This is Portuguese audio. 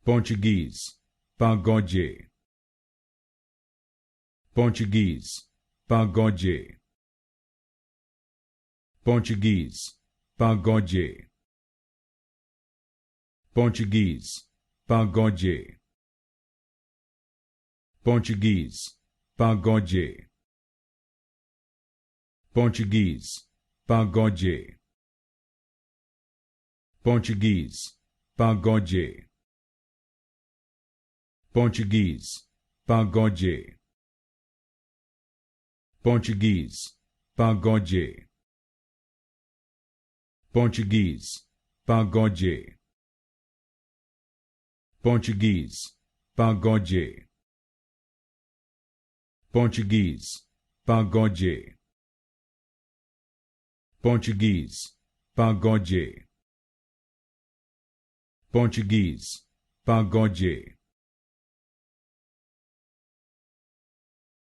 Portuguese, Pagode. Portuguese, Pagode. Portuguese, Pagode. Portuguese, Pagode. Portuguese, Pagode. Portuguese, Pagode. Portuguese, Pagode. Portuguese, Pagode. Portuguese, Pagode. Portuguese, Pagode. Portuguese, Pagode. Portuguese, Pagode. Portuguese, Pagode. Portuguese, Pagode.